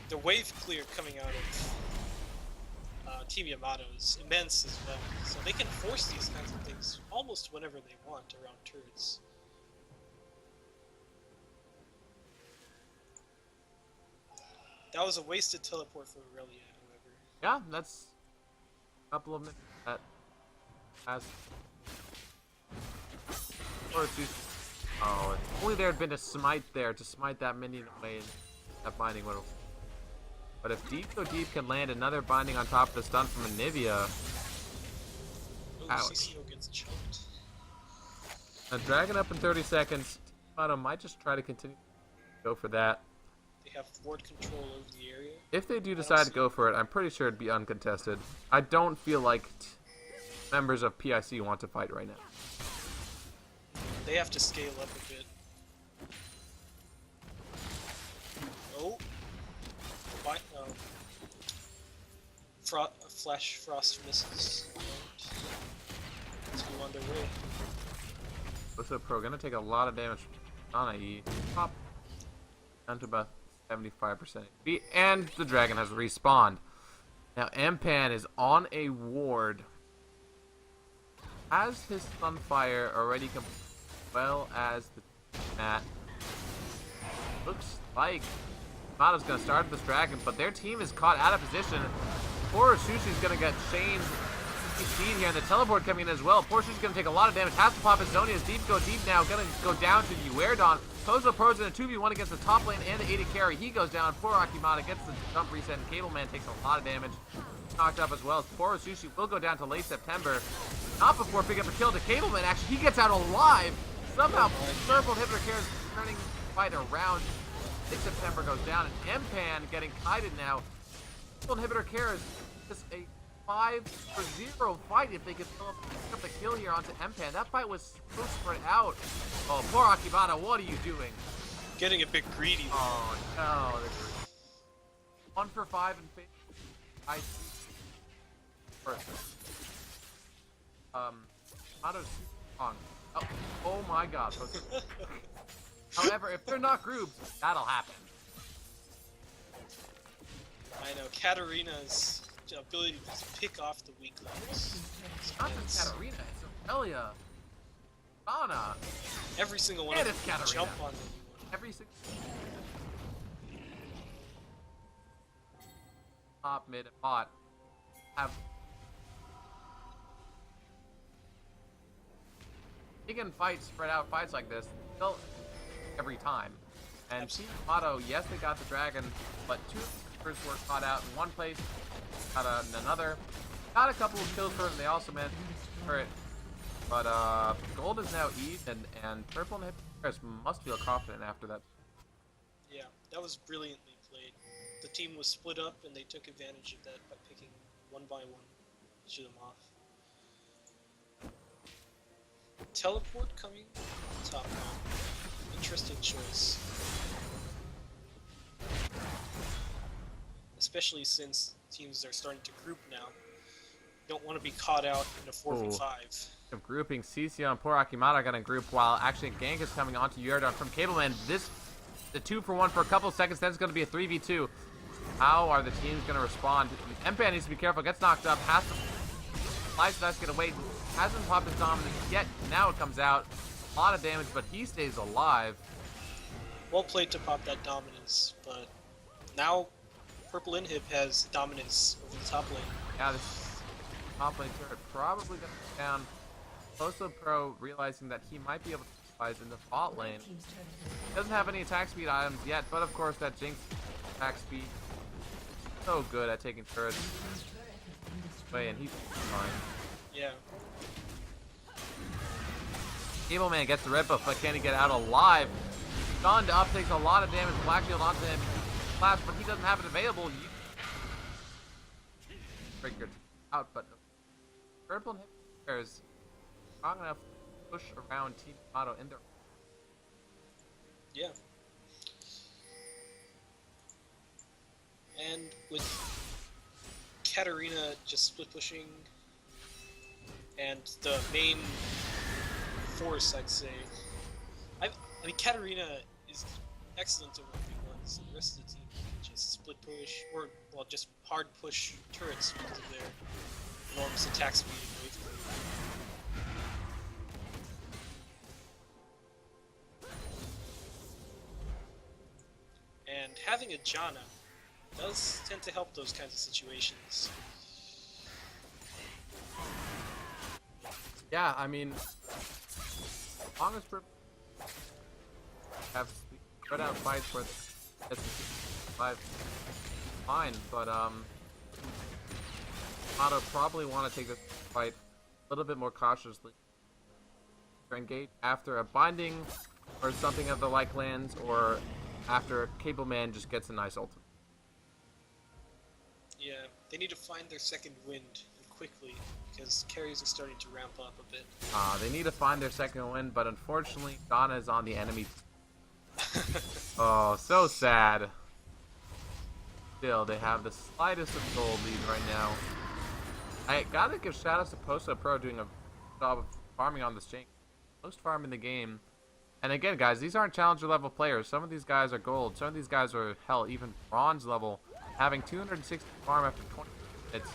[SPEAKER 2] The wave clear coming out of Team Yamato is immense as well, so they can force these kinds of things almost whenever they want around turrets. That was a wasted teleport for Aurelia, however.
[SPEAKER 1] Yeah, that's a couple of minutes that has. Or oh, if only there had been a smite there to smite that minion away and that binding would have. But if Deep Go Deep can land another binding on top of the stun from Anivia.
[SPEAKER 2] Oh, CCO gets choked.
[SPEAKER 1] A dragon up in 30 seconds. Yamato might just try to continue to go for that.
[SPEAKER 2] They have ward control over the area.
[SPEAKER 1] If they do decide to go for it, I'm pretty sure it'd be uncontested. I don't feel like members of PIC want to fight right now.
[SPEAKER 2] They have to scale up a bit. Oh. Flash Frost misses. Two on their way.
[SPEAKER 1] Listen, Pro gonna take a lot of damage on E. Pop. Down to about 75%. And the dragon has respawned. Now Empan is on a ward. Has his Sunfire already completed, as well as the mat. Looks like Yamato's gonna start this dragon, but their team is caught out of position. Poor Sushi's gonna get chained. He's seen here, and the teleport coming in as well. Poor Sushi's gonna take a lot of damage. Has to pop his Zonia's Deep Go Deep now. Gonna go down to the Uerdon. Pozo Pro's in a 2v1 against the top lane and the AD carry. He goes down. Poor Akimata gets the jump reset, and Cableman takes a lot of damage. Knocked up as well. Poor Sushi will go down to late September. Not before picking up a kill to Cableman. Actually, he gets out alive. Somehow, Purple Inhibitor Care is turning the fight around. Late September goes down, and Empan getting kited now. Purple Inhibitor Care is just a 5-0 fight if they could pick up the kill here onto Empan. That fight was so spread out. Oh, poor Akibata, what are you doing?
[SPEAKER 2] Getting a bit greedy.
[SPEAKER 1] Oh, no. 1 for 5 in favor. I see. Mato's super strong. Oh my god. However, if they're not grouped, that'll happen.
[SPEAKER 2] I know, Katarina's ability to pick off the weak links.
[SPEAKER 1] Not just Katarina, it's Aurelia. Ana.
[SPEAKER 2] Every single one
[SPEAKER 1] And
[SPEAKER 2] of
[SPEAKER 1] it's
[SPEAKER 2] them can
[SPEAKER 1] Katarina.
[SPEAKER 2] jump on anyone.
[SPEAKER 1] Every single top, mid, and bot have you can fight spread out fights like this still every time. And Team Yamato, yes, they got the dragon, but 2 members were caught out in one place, got in another. Got a couple of kills for it, and they also managed for it. But gold is now even, and purple and Hippocrates must feel confident after that.
[SPEAKER 2] Yeah, that was brilliantly played. the team was split up and they took advantage of that by picking one by one each of them off. Teleport coming top now. Interesting choice. Especially since teams are starting to group now. Don't want to be caught out in a 4v5.
[SPEAKER 1] Of grouping, CCO and poor Akimata are gonna group while actually Gank is coming onto Yordon from Cableman. The 2-for-1 for a couple of seconds, then it's gonna be a 3v2. How are the teams gonna respond? Mpan needs to be careful, gets knocked up, has to flies nice get away, hasn't popped his dominance yet. Now it comes out. A lot of damage, but he stays alive.
[SPEAKER 2] Well played to pop that dominance, but now Purple Inhib has dominance over the top lane.
[SPEAKER 1] Yeah, this top lane turret probably gonna go down. Posto Pro realizing that he might be able to utilize in the bot lane. Doesn't have any attack speed items yet, but of course that Jinx attack speed so good at taking turrets away, and he's fine.
[SPEAKER 2] Yeah.
[SPEAKER 1] Cableman gets the red buff, but can he get out alive? Stunned up, takes a lot of damage. Black shield onto him, collapse, but he doesn't have it available. Triggered out, but purple is strong enough to push around Team Yamato in their.
[SPEAKER 2] Yeah. And with Katarina just split pushing and the main force, I'd say. I mean, Katarina is excellent at 1v1s, and the rest of the team can just split push, or, well, just hard push turrets because of their enormous attack speed and wave speed. And having a Janna does tend to help those kinds of situations.
[SPEAKER 1] Yeah, I mean, as long as we have spread out fights where it's fine, but Yamato probably want to take this fight a little bit more cautiously. Or engage after a binding or something of the like lands, or after Cableman just gets a nice ultimate.
[SPEAKER 2] Yeah, they need to find their second wind and quickly, because carries are starting to ramp up a bit.
[SPEAKER 1] They need to find their second win, but unfortunately, Donna is on the enemy. Oh, so sad. Still, they have the slightest of gold lead right now. I gotta give shoutouts to Posto Pro doing a job of farming on this Jinx. Most farm in the game. And again, guys, these aren't challenger level players. Some of these guys are gold. Some of these guys are, hell, even bronze level. Having 260 farm after 20 minutes,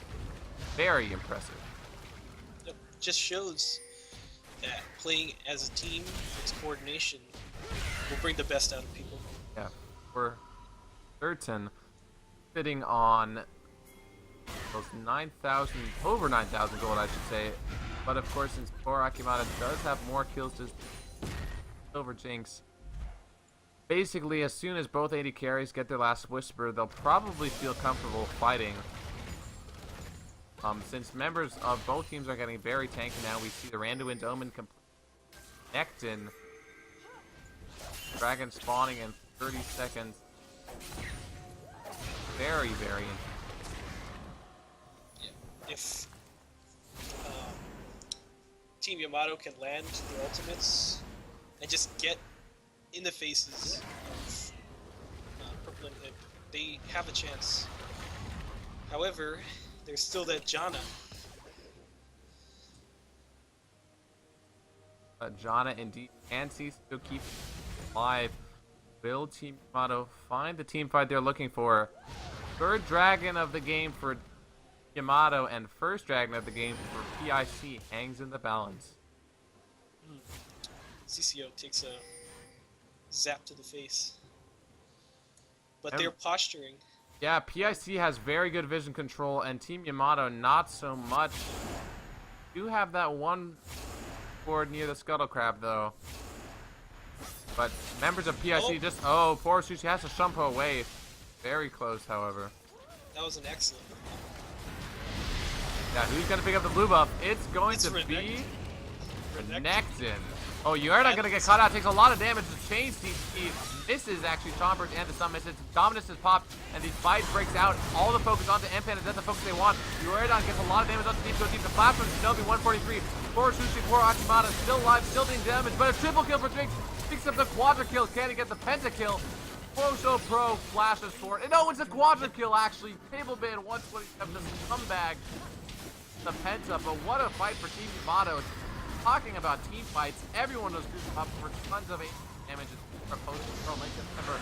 [SPEAKER 1] very impressive.
[SPEAKER 2] It just shows that playing as a team, its coordination, will bring the best out of people.
[SPEAKER 1] Yeah, we're certain sitting on those 9,000, over 9,000 gold, I should say. But of course, since poor Akimata does have more kills to over Jinx, basically as soon as both AD carries get their last whisper, they'll probably feel comfortable fighting. Since members of both teams are getting very tanky now, we see the Randuin's Omen complete. Nectin. Dragon spawning in 30 seconds. Very, very
[SPEAKER 2] Yeah. If Team Yamato can land the ultimates and just get in the faces of Purple and Hip, they have a chance. However, there's still that Janna.
[SPEAKER 1] Janna indeed and C still keep alive. Will Team Yamato find the team fight they're looking for? Third dragon of the game for Yamato and first dragon of the game for PIC hangs in the balance.
[SPEAKER 2] CCO takes a zap to the face. But they're posturing.
[SPEAKER 1] Yeah, PIC has very good vision control, and Team Yamato not so much. Do have that one board near the Scuttle Crab, though. But members of PIC just... Oh, poor Sushi has to shumpo away. Very close, however.
[SPEAKER 2] That was an excellent.
[SPEAKER 1] Yeah, who's going to pick up the blue buff? It's going
[SPEAKER 2] It's
[SPEAKER 1] to be Renekton. Oh, Yurda gonna get caught out. Takes a lot of damage. The chain he misses actually Chomper's and the sun misses. Dominus is popped, and the fight breaks out. All the focus onto Empan, and that's the focus they want. Yurda gets a lot of damage onto Deep Go Deep. The platform Shinobi 143. Poor Sushi, poor Akimata, still alive, still doing damage, but a triple kill for Twix. Picks up the quadra kill. Can he get the pentakill? Poso Pro flashes for it. And no, it's a quadra kill actually. Table ban 127, the scumbag. The penta, but what a fight for Team Yamato. Talking about team fights, everyone was grouped up for tons of damage for Poso Pro late September.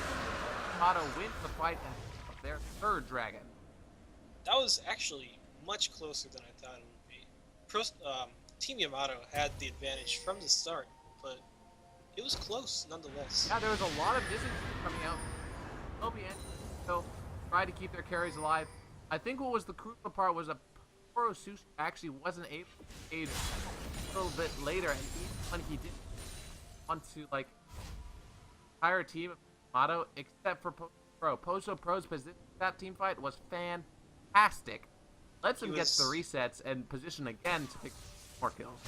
[SPEAKER 1] Yamato wins the fight and their third dragon.
[SPEAKER 2] That was actually much closer than I thought it would be. Team Yamato had the advantage from the start, but it was close nonetheless.
[SPEAKER 1] Yeah, there was a lot of distance coming out. Shinobi and so tried to keep their carries alive. I think what was the crucial part was that Poro Sushi actually wasn't able to engage a little bit later, and even when he did want to like entire team of Yamato except for Poso Pro. Poso Pro's position that team fight was fantastic. Lets him get the resets and position again to pick more kills.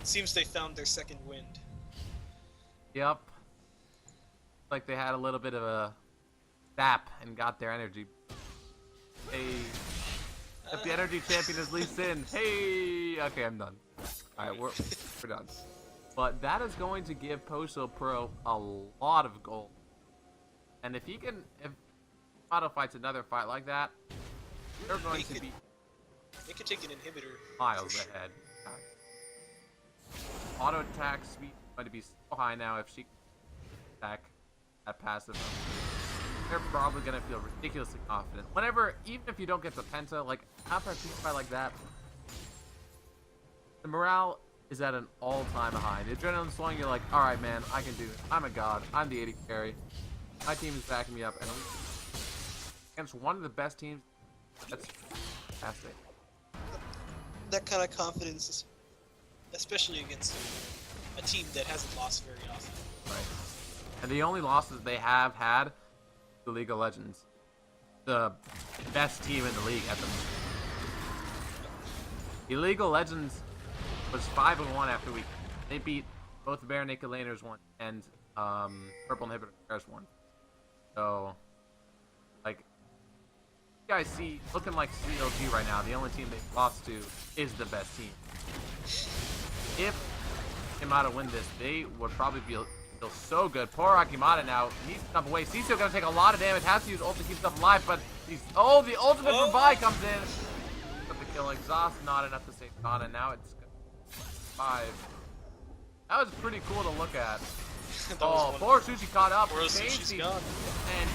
[SPEAKER 2] Seems they found their second wind.
[SPEAKER 1] Yep. Like they had a little bit of a zap and got their energy. Hey. If the energy champion is Lee Sin. Hey. Okay, I'm done. Alright, we're done. But that is going to give Poso Pro a lot of gold. And if Yamato fights another fight like that, they're going to be
[SPEAKER 2] They could take an inhibitor
[SPEAKER 1] miles
[SPEAKER 2] for sure.
[SPEAKER 1] ahead. Auto attack speed is going to be so high now if she can attack that passive. They're probably going to feel ridiculously confident. Whenever, even if you don't get the penta, like after a team fight like that, the morale is at an all-time high. The adrenaline's flowing, you're like, alright man, I can do it. I'm a god. I'm the 80 carry. My team is backing me up, and against one of the best teams, that's fantastic.
[SPEAKER 2] That kind of confidence is especially against a team that hasn't lost very often.
[SPEAKER 1] Right. And the only losses they have had, the League of Legends, the best team in the league at the moment. The League of Legends was 5-1 after they beat both the Bare Naked Laners one and Purple Inhibitor Bears one. So, like, you guys see, looking like CLG right now, the only team they lost to is the best team. If Yamato win this, they would probably feel so good. Poor Akimata now needs to jump away. Cecil gonna take a lot of damage, has to use ult to keep stuff alive, but the ultimate from Vi comes in. But the kill exhaust, not enough to save Kana, and now it's 5. That was pretty cool to look at. Oh, poor Sushi caught up.
[SPEAKER 2] Sushi's gone.
[SPEAKER 1] And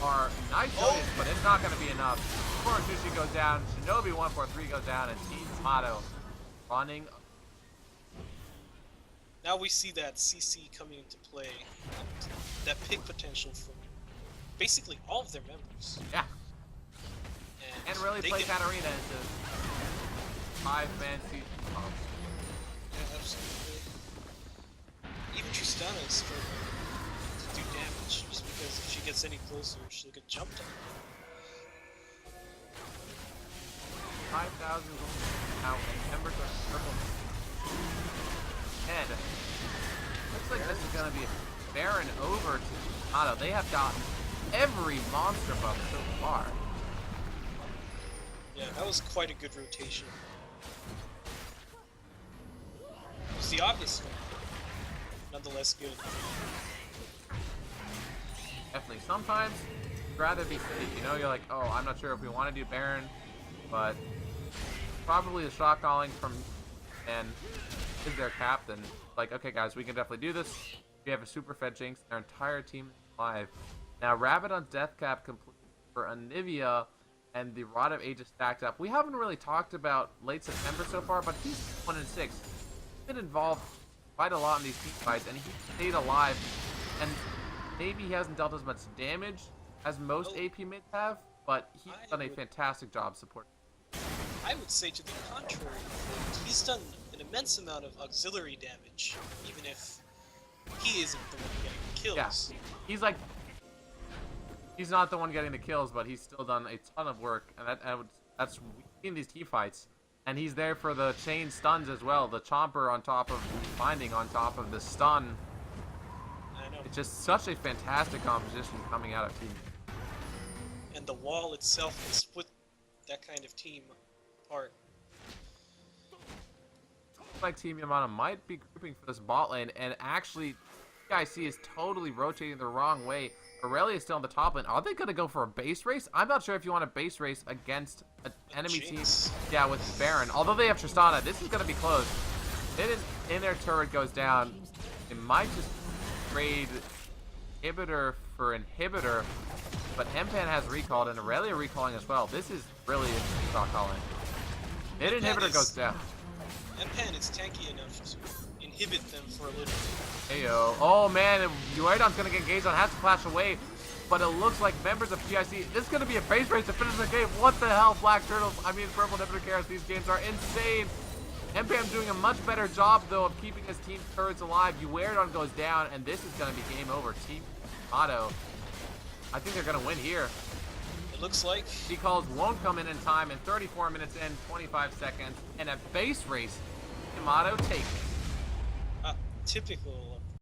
[SPEAKER 1] are nice notice, but it's not gonna be enough. Poor Sushi goes down, Shinobi 143 goes down, and Team Yamato running.
[SPEAKER 2] Now we see that CC coming into play, and that pick potential from basically all of their members.
[SPEAKER 1] Yeah. And really play Katarina into 5-man season.
[SPEAKER 2] Yeah, absolutely. Even Tristana is struggling to do damage, just because if she gets any closer, she'll get jumped on.
[SPEAKER 1] 5,000 now, and members are purple. And looks like this is going to be a Baron over to Yamato. They have gotten every monster buff so far.
[SPEAKER 2] Yeah, that was quite a good rotation. It was the obvious one, nonetheless good.
[SPEAKER 1] Definitely. Sometimes you'd rather be safe. You know, you're like, oh, I'm not sure if we want to do Baron, but probably the shot calling from and is their captain. Like, okay, guys, we can definitely do this. We have a super fed Jinx. Our entire team is alive. Now, Rabadon's death cap complete for Anivia, and the Rod of Ages stacked up. We haven't really talked about late September so far, but he's 1-6. He's been involved quite a lot in these team fights, and he stayed alive. And maybe he hasn't dealt as much damage as most AP mids have, but he's done a fantastic job supporting.
[SPEAKER 2] I would say to the contrary. He's done an immense amount of auxiliary damage, even if he isn't the one getting the kills.
[SPEAKER 1] Yeah, he's like, he's not the one getting the kills, but he's still done a ton of work, and that I would that's in these team fights. And he's there for the chain stuns as well. The chomper on top of binding on top of the stun.
[SPEAKER 2] I know.
[SPEAKER 1] It's just such a fantastic composition coming out of Team.
[SPEAKER 2] And the wall itself can split that kind of team apart.
[SPEAKER 1] Like Team Yamato might be grouping for this bot lane, and actually, IC is totally rotating the wrong way. Aurelia is still on the top lane. Are they going to go for a base race? I'm not sure if you want a base race against an enemy
[SPEAKER 2] Jinx.
[SPEAKER 1] team. Yeah, with Baron. Although they have Tristana, this is going to be close. In their turret goes down. It might just trade inhibitor for inhibitor, but Empan has recalled and Aurelia recalling as well. This is really interesting shot calling. Mid inhibitor goes down.
[SPEAKER 2] Empan is tanky enough to inhibit them for a little bit.
[SPEAKER 1] Heyo. Oh man, Uidon's gonna get engaged on, has to flash away. But it looks like members of PIC, this is gonna be a base race to finish the game. What the hell, Black Turtles? I mean, Purple Inhibitor Chaos, these games are insane. MPM doing a much better job, though, of keeping his team's turrets alive. Uidon goes down, and this is gonna be game over. Team Yamato, I think they're gonna win here.
[SPEAKER 2] It looks like.
[SPEAKER 1] Calls won't come in time, and 34 minutes in, 25 seconds, and a base race. Yamato takes it.
[SPEAKER 2] Typical